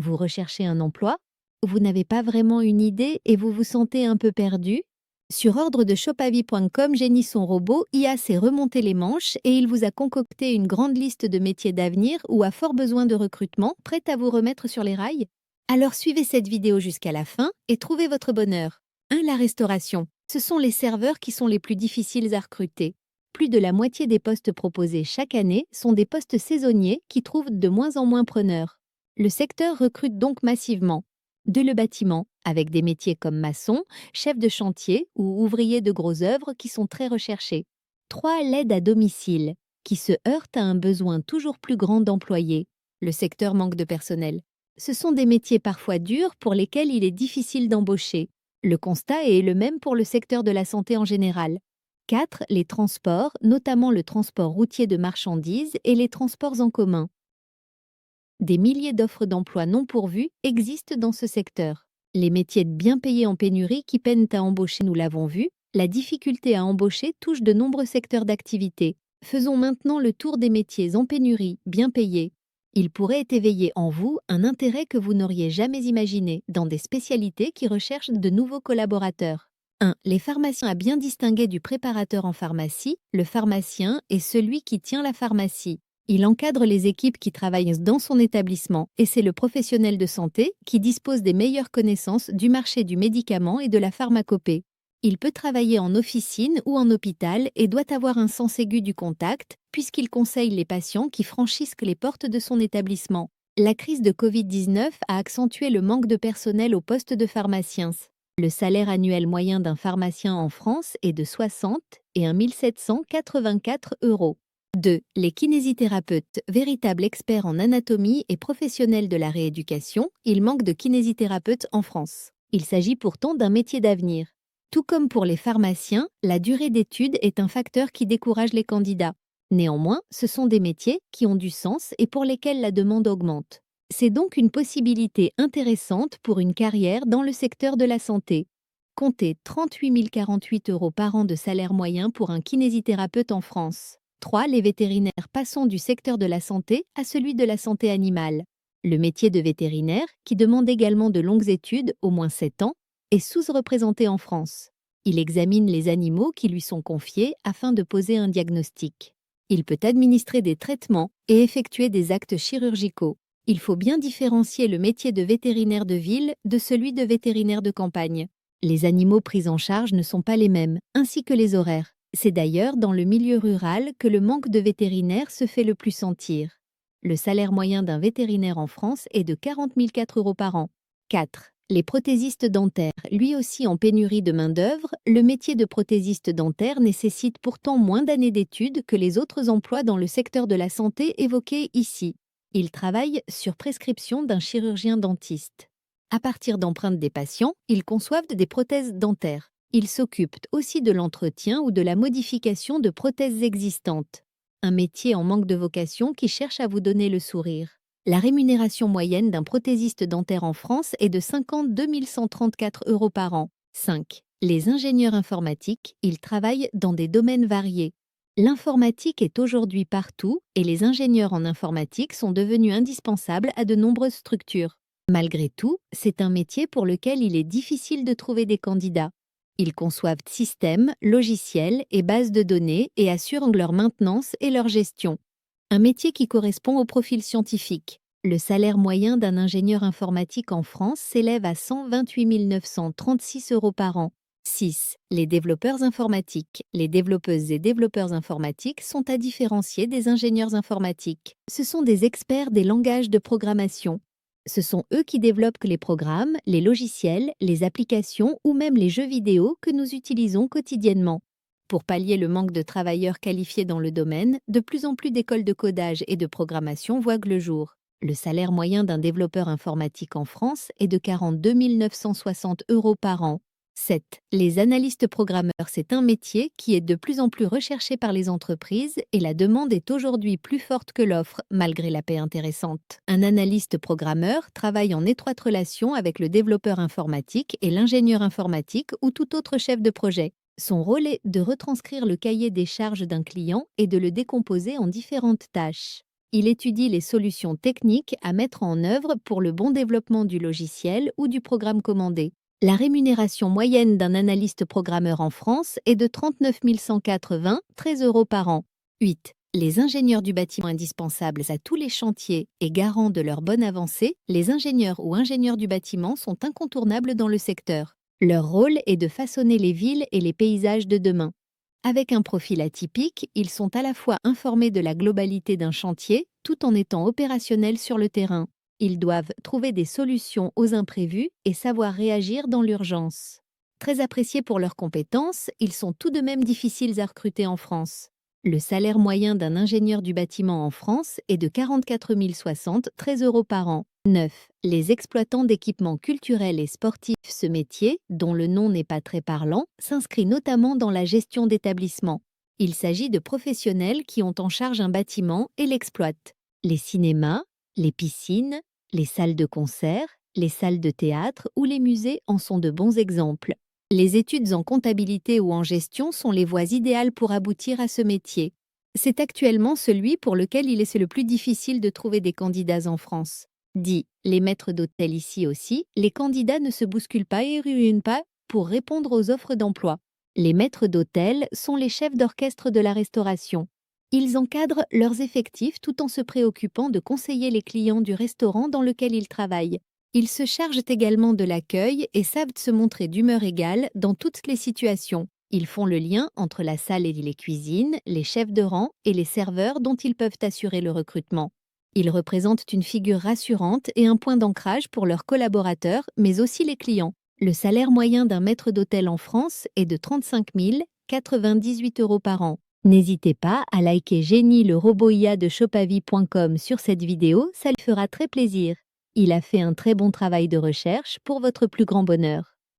Vous recherchez un emploi? Vous n'avez pas vraiment une idée et vous vous sentez un peu perdu? Sur ordre de shopavi.com, Génie son robot IA s'est remonté les manches et il vous a concocté une grande liste de métiers d'avenir ou à fort besoin de recrutement, prêts à vous remettre sur les rails? Alors suivez cette vidéo jusqu'à la fin et trouvez votre bonheur. 1. La restauration. Ce sont les serveurs qui sont les plus difficiles à recruter. Plus de la moitié des postes proposés chaque année sont des postes saisonniers qui trouvent de moins en moins preneurs. Le secteur recrute donc massivement. 2. Le bâtiment, avec des métiers comme maçon, chef de chantier ou ouvrier de gros œuvres qui sont très recherchés. 3. L'aide à domicile, qui se heurte à un besoin toujours plus grand d'employés. Le secteur manque de personnel. Ce sont des métiers parfois durs pour lesquels il est difficile d'embaucher. Le constat est le même pour le secteur de la santé en général. 4. Les transports, notamment le transport routier de marchandises et les transports en commun. Des milliers d'offres d'emploi non pourvues existent dans ce secteur. Les métiers bien payés en pénurie qui peinent à embaucher, nous l'avons vu, la difficulté à embaucher touche de nombreux secteurs d'activité. Faisons maintenant le tour des métiers en pénurie, bien payés. Il pourrait éveiller en vous un intérêt que vous n'auriez jamais imaginé dans des spécialités qui recherchent de nouveaux collaborateurs. 1. Les pharmaciens. À bien distinguer du préparateur en pharmacie, le pharmacien est celui qui tient la pharmacie. Il encadre les équipes qui travaillent dans son établissement et c'est le professionnel de santé qui dispose des meilleures connaissances du marché du médicament et de la pharmacopée. Il peut travailler en officine ou en hôpital et doit avoir un sens aigu du contact puisqu'il conseille les patients qui franchissent les portes de son établissement. La crise de Covid-19 a accentué le manque de personnel au poste de pharmacien. Le salaire annuel moyen d'un pharmacien en France est de 60 et 1 784 euros. 2. Les kinésithérapeutes, véritables experts en anatomie et professionnels de la rééducation, il manque de kinésithérapeutes en France. Il s'agit pourtant d'un métier d'avenir. Tout comme pour les pharmaciens, la durée d'études est un facteur qui décourage les candidats. Néanmoins, ce sont des métiers qui ont du sens et pour lesquels la demande augmente. C'est donc une possibilité intéressante pour une carrière dans le secteur de la santé. Comptez 38 048 euros par an de salaire moyen pour un kinésithérapeute en France. 3. Les vétérinaires. Passons du secteur de la santé à celui de la santé animale. Le métier de vétérinaire, qui demande également de longues études, au moins 7 ans, est sous-représenté en France. Il examine les animaux qui lui sont confiés afin de poser un diagnostic. Il peut administrer des traitements et effectuer des actes chirurgicaux. Il faut bien différencier le métier de vétérinaire de ville de celui de vétérinaire de campagne. Les animaux pris en charge ne sont pas les mêmes, ainsi que les horaires. C'est d'ailleurs dans le milieu rural que le manque de vétérinaires se fait le plus sentir. Le salaire moyen d'un vétérinaire en France est de 40 004 euros par an. 4. Les prothésistes dentaires. Lui aussi en pénurie de main-d'œuvre, le métier de prothésiste dentaire nécessite pourtant moins d'années d'études que les autres emplois dans le secteur de la santé évoqués ici. Il travaille sur prescription d'un chirurgien dentiste. À partir d'empreintes des patients, ils conçoivent des prothèses dentaires. Ils s'occupent aussi de l'entretien ou de la modification de prothèses existantes. Un métier en manque de vocation qui cherche à vous donner le sourire. La rémunération moyenne d'un prothésiste dentaire en France est de 52 134 euros par an. 5. Les ingénieurs informatiques, ils travaillent dans des domaines variés. L'informatique est aujourd'hui partout et les ingénieurs en informatique sont devenus indispensables à de nombreuses structures. Malgré tout, c'est un métier pour lequel il est difficile de trouver des candidats. Ils conçoivent systèmes, logiciels et bases de données et assurent leur maintenance et leur gestion. Un métier qui correspond au profil scientifique. Le salaire moyen d'un ingénieur informatique en France s'élève à 128 936 euros par an. 6. Les développeurs informatiques. Les développeuses et développeurs informatiques sont à différencier des ingénieurs informatiques. Ce sont des experts des langages de programmation. Ce sont eux qui développent les programmes, les logiciels, les applications ou même les jeux vidéo que nous utilisons quotidiennement. Pour pallier le manque de travailleurs qualifiés dans le domaine, de plus en plus d'écoles de codage et de programmation voient le jour. Le salaire moyen d'un développeur informatique en France est de 42 960 euros par an. 7. Les analystes programmeurs. C'est un métier qui est de plus en plus recherché par les entreprises et la demande est aujourd'hui plus forte que l'offre, malgré la paie intéressante. Un analyste programmeur travaille en étroite relation avec le développeur informatique et l'ingénieur informatique ou tout autre chef de projet. Son rôle est de retranscrire le cahier des charges d'un client et de le décomposer en différentes tâches. Il étudie les solutions techniques à mettre en œuvre pour le bon développement du logiciel ou du programme commandé. La rémunération moyenne d'un analyste programmeur en France est de 39 180, 13 euros par an. 8. Les ingénieurs du bâtiment indispensables à tous les chantiers et garants de leur bonne avancée, les ingénieurs ou ingénieurs du bâtiment sont incontournables dans le secteur. Leur rôle est de façonner les villes et les paysages de demain. Avec un profil atypique, ils sont à la fois informés de la globalité d'un chantier tout en étant opérationnels sur le terrain. Ils doivent trouver des solutions aux imprévus et savoir réagir dans l'urgence. Très appréciés pour leurs compétences, ils sont tout de même difficiles à recruter en France. Le salaire moyen d'un ingénieur du bâtiment en France est de 44 060, 13 euros par an. 9. Les exploitants d'équipements culturels et sportifs. Ce métier, dont le nom n'est pas très parlant, s'inscrit notamment dans la gestion d'établissements. Il s'agit de professionnels qui ont en charge un bâtiment et l'exploitent. Les cinémas, les piscines, les salles de concert, les salles de théâtre ou les musées en sont de bons exemples. Les études en comptabilité ou en gestion sont les voies idéales pour aboutir à ce métier. C'est actuellement celui pour lequel il est le plus difficile de trouver des candidats en France. Dit les maîtres d'hôtel ici aussi, les candidats ne se bousculent pas et ruinent pas pour répondre aux offres d'emploi. Les maîtres d'hôtel sont les chefs d'orchestre de la restauration. Ils encadrent leurs effectifs tout en se préoccupant de conseiller les clients du restaurant dans lequel ils travaillent. Ils se chargent également de l'accueil et savent se montrer d'humeur égale dans toutes les situations. Ils font le lien entre la salle et les cuisines, les chefs de rang et les serveurs dont ils peuvent assurer le recrutement. Ils représentent une figure rassurante et un point d'ancrage pour leurs collaborateurs, mais aussi les clients. Le salaire moyen d'un maître d'hôtel en France est de 35 098 euros par an. N'hésitez pas à liker Génie le robot IA de shopavie.com sur cette vidéo, ça lui fera très plaisir. Il a fait un très bon travail de recherche pour votre plus grand bonheur.